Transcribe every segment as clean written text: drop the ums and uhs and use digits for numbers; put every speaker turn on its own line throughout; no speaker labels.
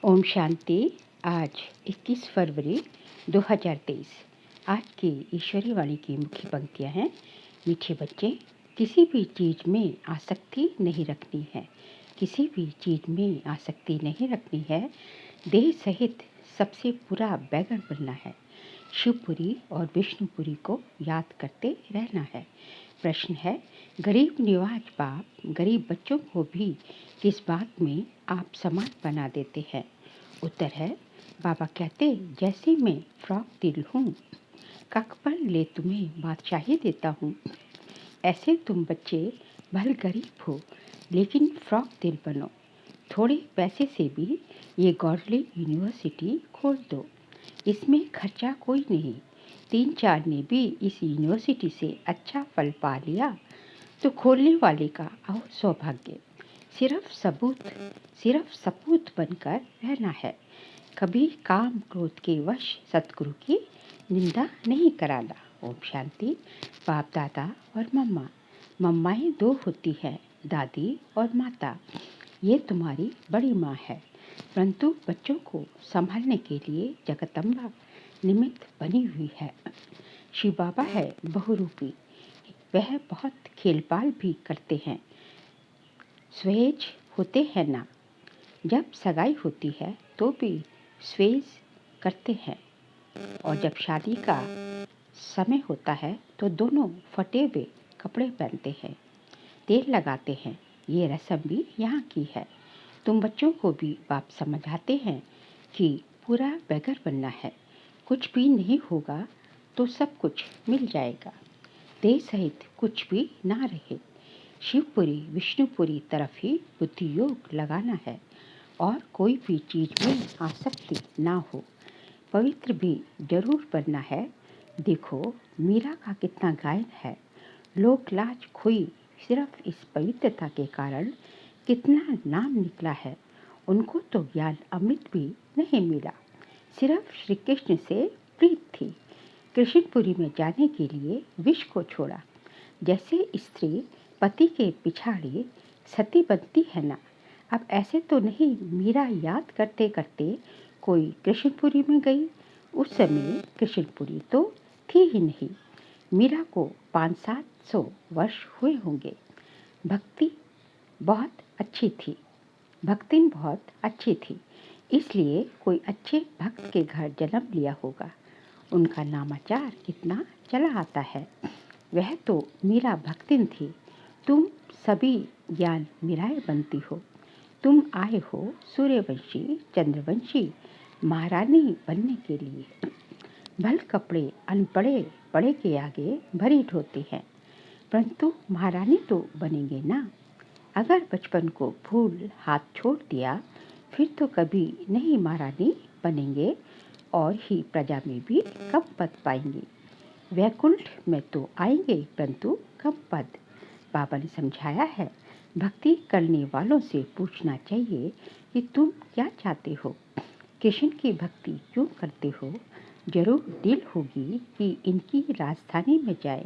ओम शांति। आज 21 फरवरी 2023। आज की ईश्वरी वाणी की मुख्य पंक्तियाँ हैं। मीठे बच्चे, किसी भी चीज़ में आसक्ति नहीं रखनी है। किसी भी चीज़ में आसक्ति नहीं रखनी है। देह सहित सबसे पूरा बैगन बनना है। शिवपुरी और विष्णुपुरी को याद करते रहना है। प्रश्न है, गरीब निवाज बाप गरीब बच्चों को भी किस बात में आप समान बना देते हैं? उत्तर है, बाबा कहते जैसे मैं फ्रॉक दिल हूँ, ककपल ले तुम्हें बादशाही देता हूँ, ऐसे तुम बच्चे भले गरीब हो लेकिन फ्रॉक दिल बनो। थोड़े पैसे से भी ये गवर्नमेंट यूनिवर्सिटी खोल दो, इसमें खर्चा कोई नहीं। 3-4 ने भी इस यूनिवर्सिटी से अच्छा फल पा लिया तो खोलने वाले का और सौभाग्य। सिर्फ सपूत बनकर रहना है। कभी काम क्रोध के वश सतगुरु की निंदा नहीं कराना। ओम शांति। बाप दादा और मम्मा, मम्माएँ 2 होती हैं, दादी और माता। ये तुम्हारी बड़ी माँ है, परंतु बच्चों को संभालने के लिए जगदम्बा निमित्त बनी हुई है। शिव बाबा है बहुरूपी, वह बहुत खेलपाल भी करते हैं। स्वेज होते हैं ना, जब सगाई होती है तो भी स्वेज करते हैं, और जब शादी का समय होता है तो दोनों फटे हुए कपड़े पहनते हैं, तेल लगाते हैं। ये रस्म भी यहाँ की है। तुम बच्चों को भी बाप समझाते हैं कि पूरा बेगर बनना है। कुछ भी नहीं होगा तो सब कुछ मिल जाएगा। देह सहित कुछ भी ना रहे। शिवपुरी विष्णुपुरी तरफ ही बुद्धि योग लगाना है और कोई भी चीज़ में आसक्ति ना हो। पवित्र भी जरूर बनना है। देखो मीरा का कितना गायन है। लोक लाज खोई सिर्फ इस पवित्रता के कारण कितना नाम निकला है। उनको तो ज्ञान अमृत भी नहीं मिला, सिर्फ श्री कृष्ण से प्रीत थी। कृष्णपुरी में जाने के लिए विष को छोड़ा। जैसे स्त्री पति के पिछाड़े सती बनती है ना, अब ऐसे तो नहीं। मीरा याद करते करते कोई कृष्णपुरी में गई। उस समय कृष्णपुरी तो थी ही नहीं। मीरा को 500-700 वर्ष हुए होंगे। भक्ति बहुत अच्छी थी, भक्तिन बहुत अच्छी थी, इसलिए कोई अच्छे भक्त के घर जन्म लिया होगा। उनका नामाचार कितना चला आता है। वह तो मीरा भक्तिन थी। तुम सभी ज्ञान मीराएं बनती हो। तुम आए हो सूर्यवंशी चंद्रवंशी महारानी बनने के लिए। भल कपड़े अनपढ़े पढ़े के आगे भरीट होते हैं, परंतु महारानी तो बनेंगे ना। अगर बचपन को भूल हाथ छोड़ दिया फिर तो कभी नहीं महारानी बनेंगे और ही प्रजा में भी कम पद पाएंगे। वैकुंठ में तो आएंगे परंतु कम पद। बाबा ने समझाया है, भक्ति करने वालों से पूछना चाहिए कि तुम क्या चाहते हो, कृष्ण की भक्ति क्यों करते हो। जरूर दिल होगी कि इनकी राजधानी में जाए,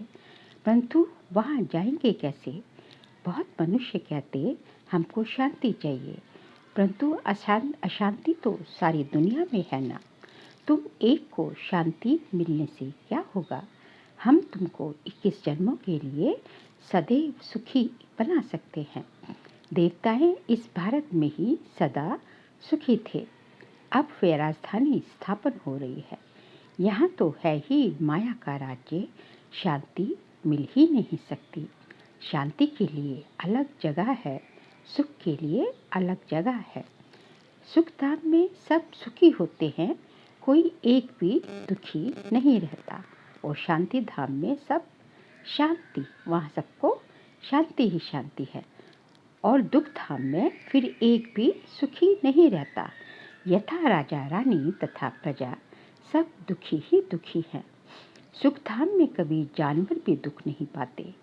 परंतु वहाँ जाएंगे कैसे। बहुत मनुष्य कहते हमको शांति चाहिए, परंतु अशांति तो सारी दुनिया में है ना। तुम एक को शांति मिलने से क्या होगा। हम तुमको 21 जन्मों के लिए सदैव सुखी बना सकते हैं। देवताएं इस भारत में ही सदा सुखी थे। अब वे राजधानी स्थापन हो रही है। यहाँ तो है ही माया का राज्य। शांति मिल ही नहीं सकती। शांति के लिए अलग जगह है, सुख के लिए अलग जगह है। सुख धाम में सब सुखी होते हैं, कोई एक भी दुखी नहीं रहता। और शांति धाम में सब शांति, वहाँ सबको शांति ही शांति है। और दुख धाम में फिर एक भी सुखी नहीं रहता। यथा राजा रानी तथा प्रजा सब दुखी ही दुखी हैं। सुख धाम में कभी जानवर भी दुख नहीं पाते।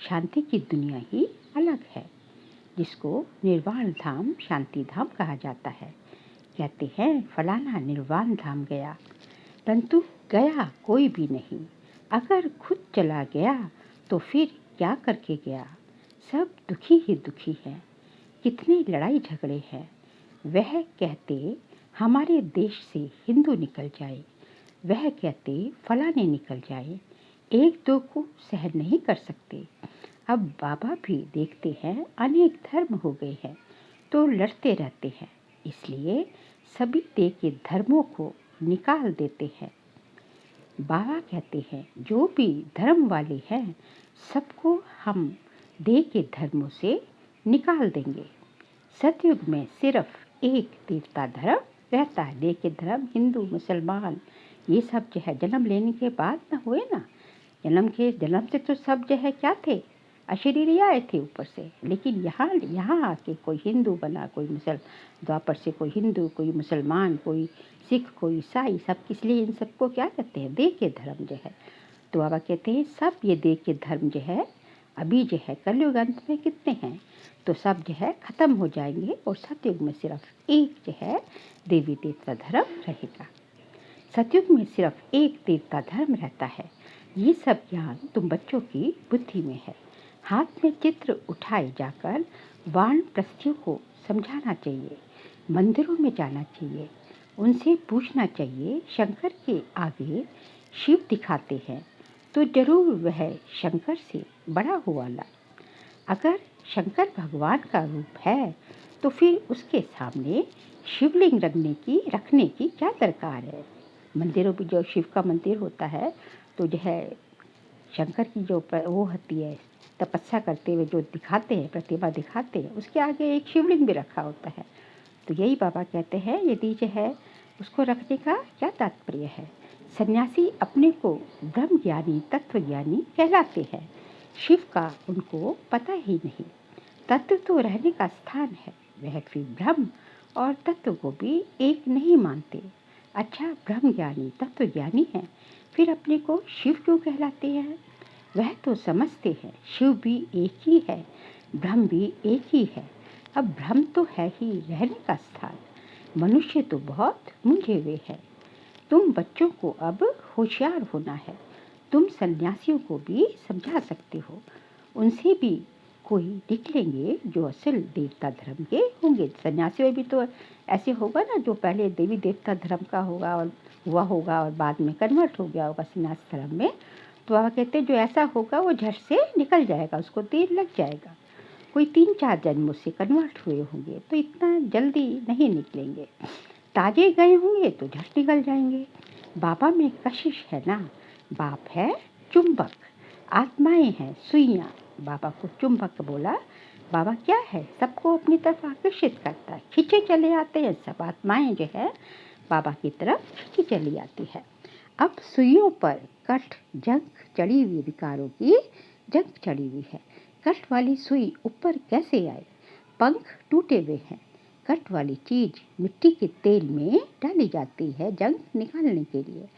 शांति की दुनिया ही अलग है, जिसको निर्वाण धाम शांति धाम कहा जाता है। कहते हैं फलाना निर्वाण धाम गया, परंतु गया कोई भी नहीं। अगर खुद चला गया तो फिर क्या करके गया। सब दुखी ही दुखी हैं। कितने लड़ाई झगड़े हैं। वह कहते हमारे देश से हिंदू निकल जाए, वह कहते फलाने निकल जाए, एक दो को सहन नहीं कर सकते। अब बाबा भी देखते हैं अनेक धर्म हो गए हैं तो लड़ते रहते हैं, इसलिए सभी दे के धर्मों को निकाल देते हैं। बाबा कहते हैं जो भी धर्म वाले हैं सबको हम दे के धर्मों से निकाल देंगे। सतयुग में सिर्फ एक देवता धर्म रहता है। दे के धर्म हिंदू मुसलमान ये सब जो है जन्म लेने के बाद ना हुए ना, जन्म से तो सब जो है क्या थे, अशरीरी आए थे ऊपर से, लेकिन यहाँ आके कोई हिंदू बना, कोई द्वापर से कोई हिंदू, कोई मुसलमान, कोई सिख, कोई ईसाई, सब इसलिए इन सबको क्या कहते हैं, दे के धर्म जो है। तो बाबा कहते हैं सब ये दे के धर्म जो है अभी जो है कलयुग अंत में कितने हैं तो सब जो है ख़त्म हो जाएंगे और सतयुग में सिर्फ एक जो है देवी देवता धर्म रहेगा। सतयुग में सिर्फ एक देवता धर्म रहता है। ये सब ज्ञान तुम बच्चों की बुद्धि में है। हाथ में चित्र उठाए जाकर वानप्रस्थियों को समझाना चाहिए, मंदिरों में जाना चाहिए, उनसे पूछना चाहिए शंकर के आगे शिव दिखाते हैं तो जरूर वह शंकर से बड़ा हुआ ला। अगर शंकर भगवान का रूप है तो फिर उसके सामने शिवलिंग रखने की क्या दरकार है। मंदिरों में जो शिव का मंदिर होता है तो जो है शंकर की जो वो होती है तपस्या करते हुए जो दिखाते हैं, प्रतिमा दिखाते हैं, उसके आगे एक शिवलिंग भी रखा होता है। तो यही बाबा कहते हैं यदि जो है उसको रखने का क्या तात्पर्य है। सन्यासी अपने को ब्रह्म ज्ञानी तत्व ज्ञानी कहलाते हैं, शिव का उनको पता ही नहीं। तत्व तो रहने का स्थान है, वह फिर ब्रह्म और तत्व को भी एक नहीं मानते। अच्छा ब्रह्म ज्ञानी तत्व ज्ञानी है, फिर अपने को शिव क्यों कहलाते हैं। वह तो समझते हैं शिव भी एक ही है, ब्रह्म भी एक ही है। अब ब्रह्म तो है ही रहने का स्थान, मनुष्य तो बहुत मुंझे हुए हैं। तुम बच्चों को अब होशियार होना है। तुम सन्यासियों को भी समझा सकते हो, उनसे भी कोई निकलेंगे जो असल देवता धर्म के होंगे। सन्यासियों भी तो ऐसे होगा ना जो पहले देवी देवता धर्म का होगा और बाद में कन्वर्ट हो गया होगा सन्यास धर्म में। तो बाबा कहते हैं जो ऐसा होगा वो झट से निकल जाएगा, उसको देर लग जाएगा। कोई 3-4 जन्मों से कन्वर्ट हुए होंगे तो इतना जल्दी नहीं निकलेंगे। ताजे गए होंगे तो झट निकल जाएंगे। बाबा में कशिश है ना, बाप है चुंबक, आत्माएं हैं सुइयां। बाबा को चुंबक बोला। बाबा क्या है, सबको अपनी तरफ आकर्षित करता है, खींचे चले आते हैं सब आत्माएं जो है बाबा की तरफ खींची चली आती है। अब सुइयों पर कष्ट जंग चढ़ी हुई, विकारों की जंग चढ़ी हुई है। कष्ट वाली सुई ऊपर कैसे आए, पंख टूटे हुए हैं। कट वाली चीज मिट्टी के तेल में डाली जाती है जंग निकालने के लिए।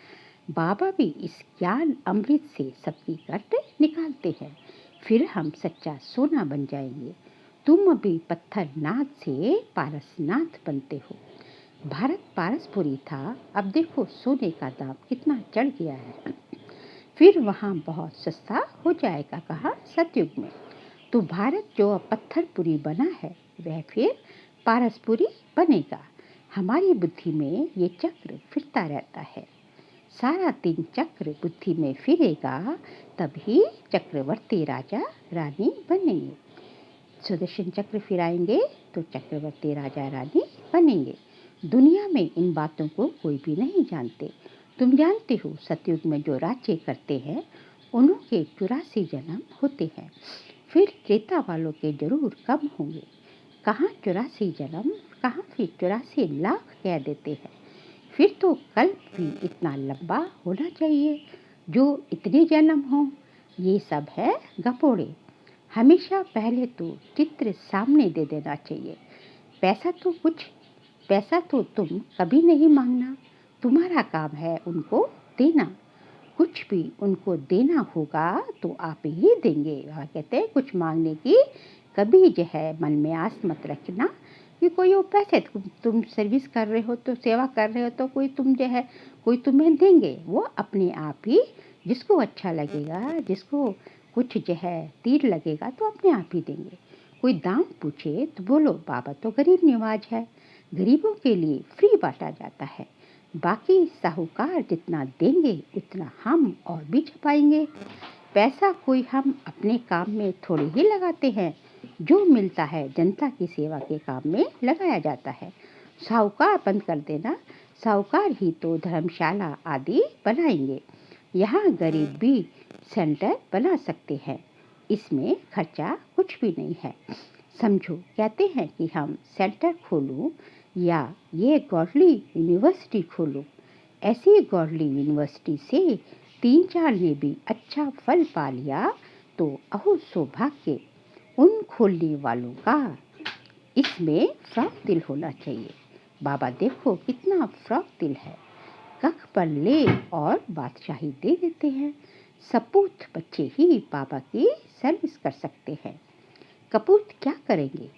बाबा भी इस ज्ञान अमृत से सबकी कट निकालते हैं, फिर हम सच्चा सोना बन जाएंगे। तुम अभी पत्थर नाथ से पारसनाथ बनते हो। भारत पारसपुरी था, अब देखो सोने का दाम कितना चढ़ गया है। फिर वहाँ बहुत सस्ता हो जाएगा, कहा सतयुग में। तो भारत जो अब पत्थरपुरी बना है वह फिर पारसपुरी बनेगा। हमारी बुद्धि में ये चक्र फिरता रहता है, सारा दिन चक्र बुद्धि में फिरेगा तभी चक्रवर्ती राजा रानी बनेंगे। सुदर्शन चक्र फिराएंगे तो चक्रवर्ती राजा रानी बनेंगे। दुनिया में इन बातों को कोई भी नहीं जानते। तुम जानते हो सतयुग में जो राज्य करते हैं उनके 84 जन्म होते हैं, फिर त्रेता वालों के जरूर कम होंगे। कहाँ 84 जन्म, कहाँ फिर 84 लाख कह देते हैं। फिर तो कल्प भी इतना लंबा होना चाहिए जो इतने जन्म हों। ये सब है गपोड़े। हमेशा पहले तो चित्र सामने दे देना चाहिए। पैसा तो तुम कभी नहीं मांगना, तुम्हारा काम है उनको देना। कुछ भी उनको देना होगा तो आप ही देंगे। वह कहते हैं कुछ मांगने की कभी जो है मन में आस मत रखना कि कोई वो पैसे तुम सर्विस कर रहे हो तो सेवा कर रहे हो तो कोई तुम्हें देंगे। वो अपने आप ही जिसको अच्छा लगेगा, जिसको कुछ जो है तीर लगेगा तो अपने आप ही देंगे। कोई दाम पूछे तो बोलो बाबा तो गरीब निवाज है, गरीबों के लिए फ्री बांटा जाता है। बाकी साहूकार जितना देंगे उतना हम और भी छपाएंगे। पैसा कोई हम अपने काम में थोड़े ही लगाते हैं, जो मिलता है जनता की सेवा के काम में लगाया जाता है। साहूकार बंद कर देना, साहूकार ही तो धर्मशाला आदि बनाएंगे। यहाँ गरीब भी सेंटर बना सकते हैं, इसमें खर्चा कुछ भी नहीं है। समझो, कहते हैं कि हम सेंटर खोलूं या ये गॉडली यूनिवर्सिटी खोलूं। ऐसी गॉडली यूनिवर्सिटी से 3-4 ने भी अच्छा फल पा लिया तो अहो सौभाग्य उन खोलने वालों का। इसमें फ्रॉक दिल होना चाहिए। बाबा देखो कितना फ्रॉक दिल है। कख पर ले और बादशाही दे देते हैं। सपूत बच्चे ही बाबा की सर्विस कर सकते हैं। कपूत क्या करेंगे?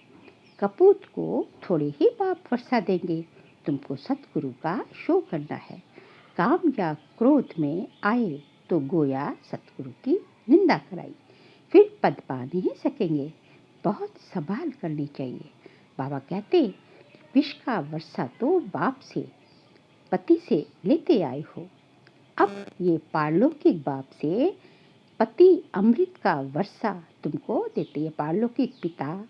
कपूत को थोड़े ही बाप वर्षा देंगे। तुमको सतगुरु का शो करना है। काम या क्रोध में आए तो गोया सतगुरु की निंदा कराई, फिर पद पा नहीं सकेंगे। बहुत संभाल करनी चाहिए। बाबा कहते, विष का वर्षा तो बाप से, पति से लेते आए हो। अब ये पारलौकिक बाप से पति अमृत का वर्षा तुमको देते हैं। पारलौकिक पिता,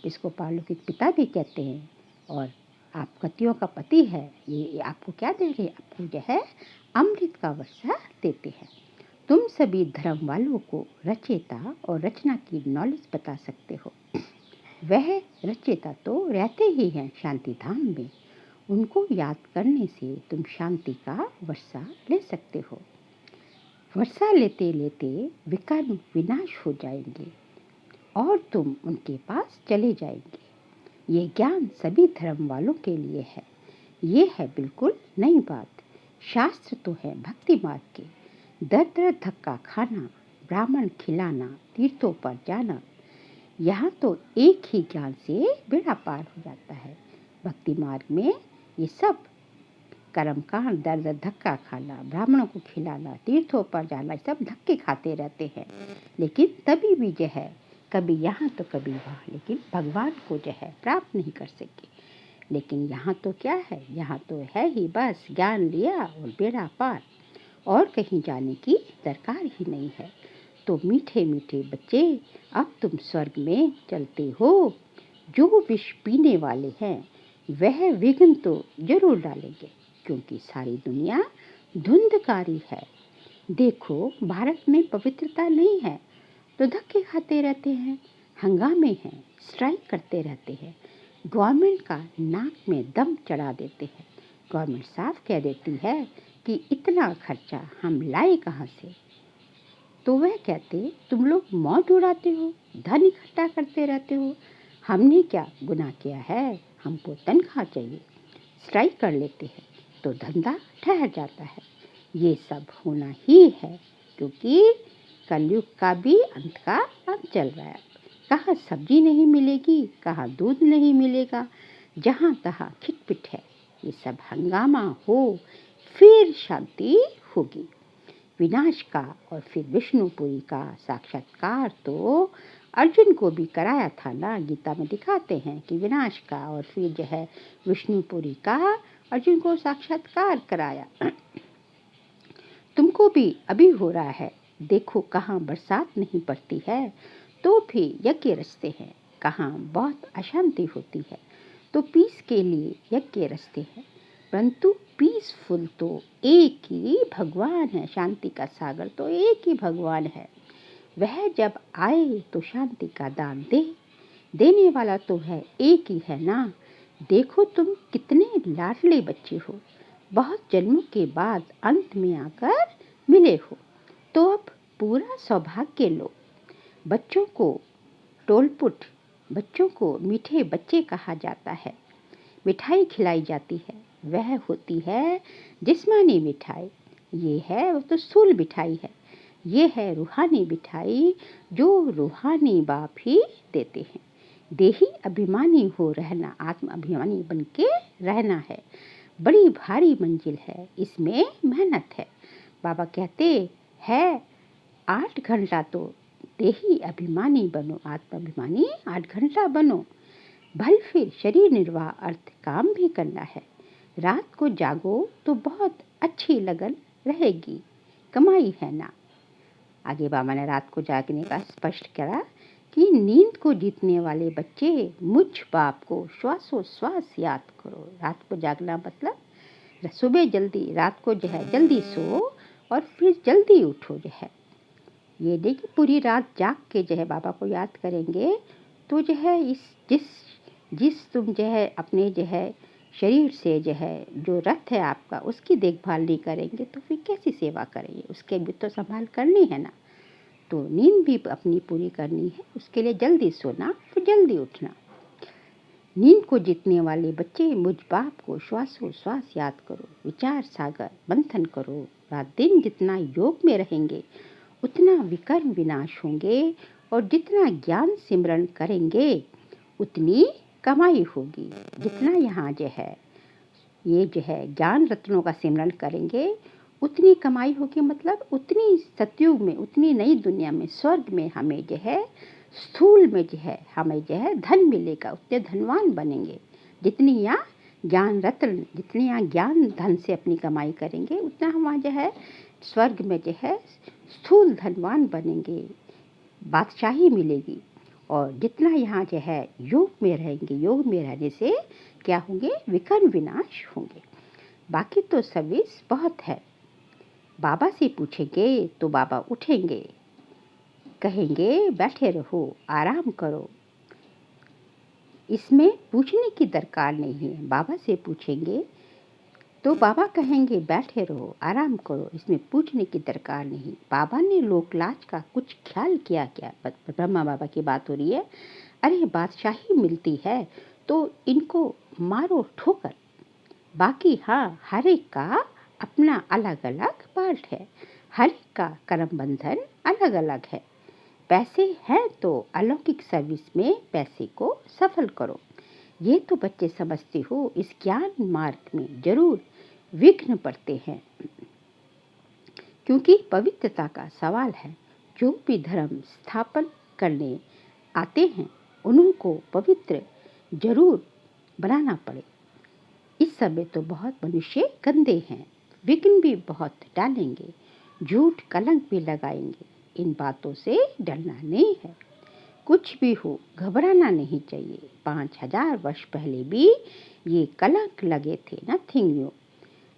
इसको पारलौकिक पिता भी कहते हैं। और आप कतियों का पति है, ये आपको क्या दे रहे हैं? आपको जो है अमृत का वर्षा देते हैं। तुम सभी धर्म वालों को रचेता और रचना की नॉलेज बता सकते हो। वह रचेता तो रहते ही हैं शांति धाम में। उनको याद करने से तुम शांति का वर्षा ले सकते हो। वर्षा लेते लेते विकर्म विनाश हो जाएंगे और तुम उनके पास चले जाएंगे। ये ज्ञान सभी धर्म वालों के लिए है। ये है बिल्कुल नई बात। शास्त्र तो है भक्ति मार्ग के। दर दर धक्का खाना, ब्राह्मण खिलाना, तीर्थों पर जाना, यहाँ तो एक ही ज्ञान से बेड़ा पार हो जाता है। भक्ति मार्ग में ये सब कर्मकांड, दर दर धक्का खाना, ब्राह्मणों को खिलाना, तीर्थों पर जाना, सब धक्के खाते रहते हैं। लेकिन तभी भी जो है कभी यहाँ तो कभी वहाँ, लेकिन भगवान को जो है प्राप्त नहीं कर सके। लेकिन यहाँ तो क्या है? यहाँ तो है ही बस ज्ञान लिया और बेड़ा पार, और कहीं जाने की दरकार ही नहीं है। तो मीठे मीठे बच्चे, अब तुम स्वर्ग में चलते हो। जो विष पीने वाले हैं वह विघ्न तो जरूर डालेंगे, क्योंकि सारी दुनिया धुंधकारी है। देखो, भारत में पवित्रता नहीं है तो धक्के खाते रहते हैं, हंगामे हैं, स्ट्राइक करते रहते हैं, गवर्नमेंट का नाक में दम चढ़ा देते हैं। गवर्नमेंट साफ कह देती है कि इतना खर्चा हम लाए कहाँ से? तो वह कहते, तुम लोग मौज उड़ाते हो, धन इकट्ठा करते रहते हो। हमने क्या गुनाह किया है? हमको तनख्वाह चाहिए। स्ट्राइक कर लेते हैं तो धंधा ठहर जाता है। ये सब होना ही है, क्योंकि कलयुग का भी अंत का अंत चल रहा है। कहाँ सब्जी नहीं मिलेगी, कहाँ दूध नहीं मिलेगा, जहाँ तहाँ खिटपिट है। ये सब हंगामा हो फिर शांति होगी। विनाश का और फिर विष्णुपुरी का साक्षात्कार तो अर्जुन को भी कराया था ना। गीता में दिखाते हैं कि विनाश का और फिर जो है विष्णुपुरी का अर्जुन को साक्षात्कार कराया। तुमको भी अभी हो रहा है। देखो, कहाँ बरसात नहीं पड़ती है तो भी यज्ञ रचते हैं, कहाँ बहुत अशांति होती है तो पीस के लिए यज्ञ रचते हैं। परंतु पीसफुल तो एक ही भगवान है। शांति का सागर तो एक ही भगवान है। वह जब आए तो शांति का दान दे। देने वाला तो है एक ही है ना। देखो, तुम कितने लाडले बच्चे हो, बहुत जन्मों के बाद अंत में आकर मिले हो, तो अब पूरा सौभाग्य लो। बच्चों को टोलपुट, बच्चों को मीठे बच्चे कहा जाता है। मिठाई खिलाई जाती है, वह होती है जिस्मानी मिठाई। ये है वो तो स्थूल मिठाई है। ये है रूहानी मिठाई, जो रूहानी बाप ही देते हैं। देही अभिमानी हो रहना, आत्म अभिमानी बन के रहना है। बड़ी भारी मंजिल है, इसमें मेहनत है। बाबा कहते हैं 8 घंटा तो देही अभिमानी बनो, आत्म अभिमानी 8 घंटा बनो। भल फिर शरीर निर्वाह अर्थ काम भी करना है। रात को जागो तो बहुत अच्छी लगन रहेगी, कमाई है ना। आगे बाबा ने रात को जागने का स्पष्ट करा कि नींद को जीतने वाले बच्चे मुझ बाप को श्वासोश्वास याद करो। रात को जागना मतलब सुबह जल्दी, रात को जो है जल्दी सो और फिर जल्दी उठो जो है। ये नहीं कि पूरी रात जाग के जो है बाबा को याद करेंगे तो जो है इस जिस जिस तुम जो है अपने जो है शरीर से जो है जो रथ है आपका उसकी देखभाल नहीं करेंगे तो फिर कैसी सेवा करेंगे, उसके भी तो संभाल करनी है ना। तो नींद भी अपनी पूरी करनी है, उसके लिए जल्दी सोना तो जल्दी उठना। नींद को जीतने वाले बच्चे मुझ बाप को श्वासोश्वास याद करो, विचार सागर मंथन करो। रात दिन जितना योग में रहेंगे उतना विकर्म विनाश होंगे और जितना ज्ञान सिमरण करेंगे उतनी कमाई होगी। जितना यहाँ जो है ये जो है ज्ञान रत्नों का सिमरण करेंगे उतनी कमाई होगी, मतलब उतनी सतयुग में, उतनी नई दुनिया में, स्वर्ग में हमें जो है स्थूल में जो है हमें जो है धन मिलेगा, उतने धनवान बनेंगे। जितनी यहाँ ज्ञान रत्न, जितनी यहाँ ज्ञान धन से अपनी कमाई करेंगे उतना हम वहाँ जो है स्वर्ग में जो है स्थूल धनवान बनेंगे, बादशाही मिलेगी। और जितना यहाँ जो है योग में रहेंगे, योग में रहने से क्या होंगे, विकर्म विनाश होंगे। बाकी तो सर्विस बहुत है। बाबा से पूछेंगे तो बाबा उठेंगे, कहेंगे बैठे रहो आराम करो। इसमें पूछने की दरकार नहीं है। बाबा से पूछेंगे तो बाबा कहेंगे बैठे रहो आराम करो, इसमें पूछने की दरकार नहीं। बाबा ने लोक लाज का कुछ ख्याल किया क्या? ब्रह्मा बाबा की बात हो रही है। अरे बादशाही मिलती है तो इनको मारो ठोकर। बाकी हाँ, हर एक का अपना अलग अलग पार्ट है, हर एक का कर्म बंधन अलग अलग है। पैसे हैं तो अलौकिक सर्विस में पैसे को सफल करो। ये तो बच्चे समझते हो, इस ज्ञान मार्ग में जरूर विघ्न पड़ते हैं क्योंकि पवित्रता का सवाल है। जो भी धर्म स्थापन करने आते हैं उन्हीं को पवित्र जरूर बनाना पड़े। इस समय तो बहुत मनुष्य गंदे हैं, विघ्न भी बहुत डालेंगे, झूठ कलंक भी लगाएंगे। इन बातों से डरना नहीं है, कुछ भी हो घबराना नहीं चाहिए। 5000 वर्ष पहले भी ये कलंक लगे थे, नथिंग न्यू।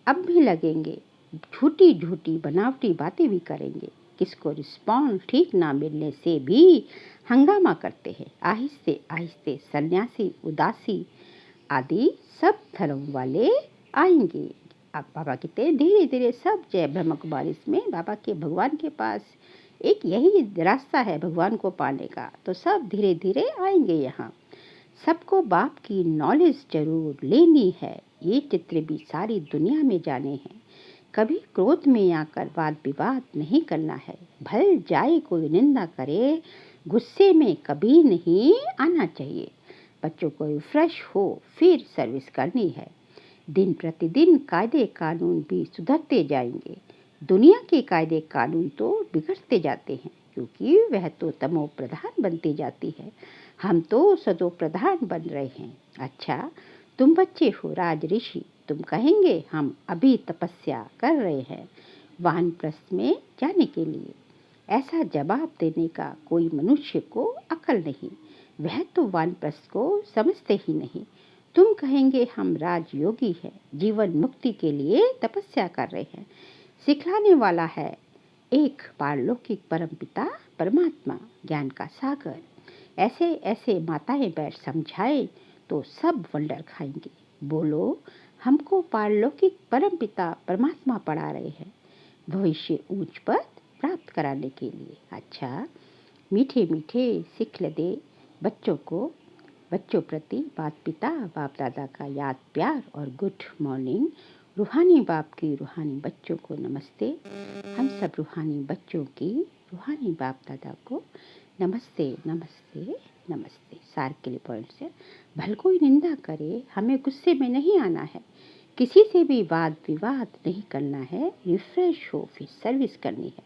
अब भी लगेंगे, झूठी झूठी बनावटी बातें भी करेंगे। किसको रिस्पॉन्स ठीक ना मिलने से भी हंगामा करते हैं। आहिस्ते आहिस्ते सन्यासी, उदासी आदि सब धर्म वाले आएंगे। अब बाबा कहते हैं धीरे धीरे सब जय ब्रह्म कुमारी में बाबा के भगवान के पास एक यही रास्ता है भगवान को पाने का। तो सब धीरे धीरे आएंगे यहाँ। सबको बाप की नॉलेज जरूर लेनी है, ये चित्र भी सारी दुनिया में जाने हैं। कभी क्रोध में आकर वाद विवाद नहीं करना है। भल जाए कोई निंदा करे, गुस्से में कभी नहीं आना चाहिए। बच्चों को रिफ्रेश हो फिर सर्विस करनी है। दिन प्रतिदिन कायदे कानून भी सुधरते जाएंगे। दुनिया के कायदे कानून तो बिगड़ते जाते हैं क्योंकि वह तो तमो प्रधान बनती जाती है। हम तो सदो प्रधान बन रहे हैं। अच्छा, तुम बच्चे हो राज ऋषि, तुम कहेंगे हम अभी तपस्या कर रहे हैं वानप्रस्थ में जाने के लिए। ऐसा जवाब देने का कोई मनुष्य को अकल नहीं, वह तो वानप्रस्थ को समझते ही नहीं। तुम कहेंगे हम राजयोगी हैं, जीवन मुक्ति के लिए तपस्या कर रहे हैं। सिखलाने वाला है एक पारलौकिक परमपिता परमात्मा, ज्ञान का सागर। ऐसे ऐसे माताएं बैठ समझाए तो सब वंडर खाएंगे। बोलो, हमको पारलौकिक परमपिता परमात्मा पढ़ा रहे हैं भविष्य ऊंच पद प्राप्त कराने के लिए। अच्छा, मीठे मीठे सिखल दे बच्चों को, बच्चों प्रति माता पिता बाप दादा का याद प्यार और गुड मॉर्निंग। रूहानी बाप की रूहानी बच्चों को नमस्ते। हम सब रूहानी बच्चों की रूहानी बाप दादा को नमस्ते नमस्ते नमस्ते। सार के लिए पॉइंट से भल कोई निंदा करे, हमें गुस्से में नहीं आना है, किसी से भी वाद विवाद नहीं करना है, रिफ्रेश हो फिर सर्विस करनी है।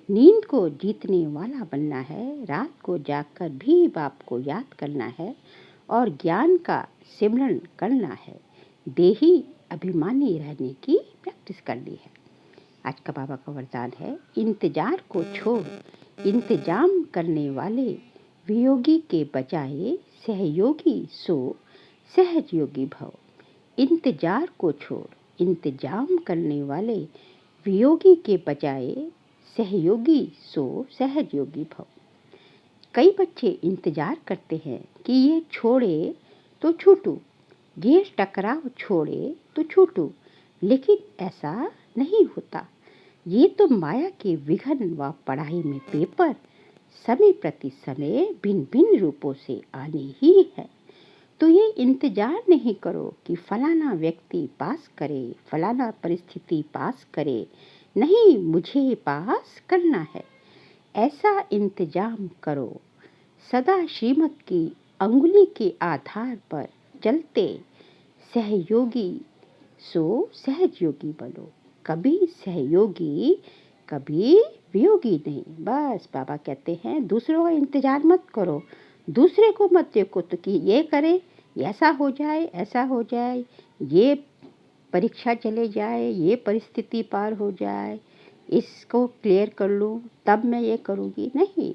नींद को जीतने वाला बनना है, रात को जागकर भी बाप को याद करना है और ज्ञान का सिमरन करना है। देही अभिमानी रहने की प्रैक्टिस करनी है। आज का बाबा का वरदान है, इंतजार को छोड़, इंतजाम करने वाले वियोगी के बजाय सहयोगी सो सहज योगी भव। इंतजार को छोड़, इंतजाम करने वाले वियोगी के बजाय सहयोगी सो सहज योगी भव। कई बच्चे इंतजार करते हैं कि ये छोड़े तो छूटूं, ये टकराव छोड़े तो छूटूं, लेकिन ऐसा नहीं होता। ये तो माया के विघन व पढ़ाई में पेपर समय प्रति समय भिन्न भिन्न रूपों से आने ही है। तो ये इंतजार नहीं करो कि फलाना व्यक्ति पास करे, फलाना परिस्थिति पास करे, नहीं, मुझे पास करना है। ऐसा इंतजाम करो, सदा श्रीमत की अंगुली के आधार पर चलते सहयोगी सो सहज योगी बनो। कभी सहयोगी कभी वियोगी नहीं। बस बाबा कहते हैं दूसरों का इंतजार मत करो, दूसरे को मत देखो तो कि ये करे, ऐसा हो जाए, ऐसा हो जाए, ये परीक्षा चले जाए, ये परिस्थिति पार हो जाए, इसको क्लियर कर लूँ तब मैं ये करूँगी। नहीं,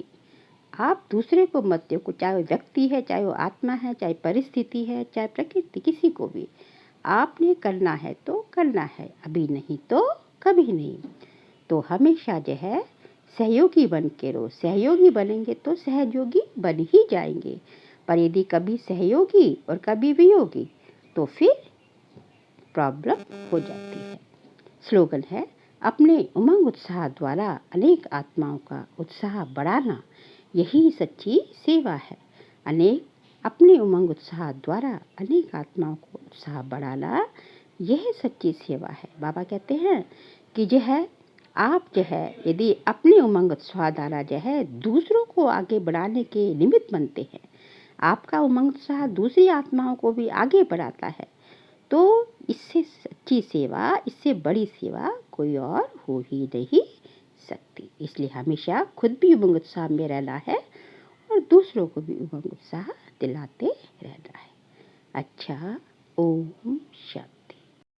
आप दूसरे को मत देखो, चाहे वो व्यक्ति है, चाहे वो आत्मा है, चाहे परिस्थिति है, चाहे प्रकृति, किसी को भी आपने करना है तो करना है, अभी नहीं तो कभी नहीं। तो हमेशा जो है सहयोगी बन के रहो। सहयोगी बनेंगे तो सहयोगी बन ही जाएंगे। पर यदि कभी सहयोगी और कभी वियोगी तो फिर प्रॉब्लम हो जाती है। स्लोगन है, अपने उमंग उत्साह द्वारा अनेक आत्माओं का उत्साह बढ़ाना यही सच्ची सेवा है। अपने उमंग उत्साह द्वारा अनेक आत्माओं को उत्साह बढ़ाना यह सच्ची सेवा है। बाबा कहते हैं कि जो है आप जो है यदि अपने उमंग उत्साह द्वारा जो है दूसरों को आगे बढ़ाने के निमित्त बनते हैं, आपका उमंग उत्साह दूसरी आत्माओं को भी आगे बढ़ाता है, तो इससे सच्ची सेवा, इससे बड़ी सेवा कोई और हो ही नहीं सकती। इसलिए हमेशा खुद भी उमंग उत्साह में रहना है और दूसरों को भी उमंग उत्साह दिलाते रहना है। अच्छा, ओम शांति।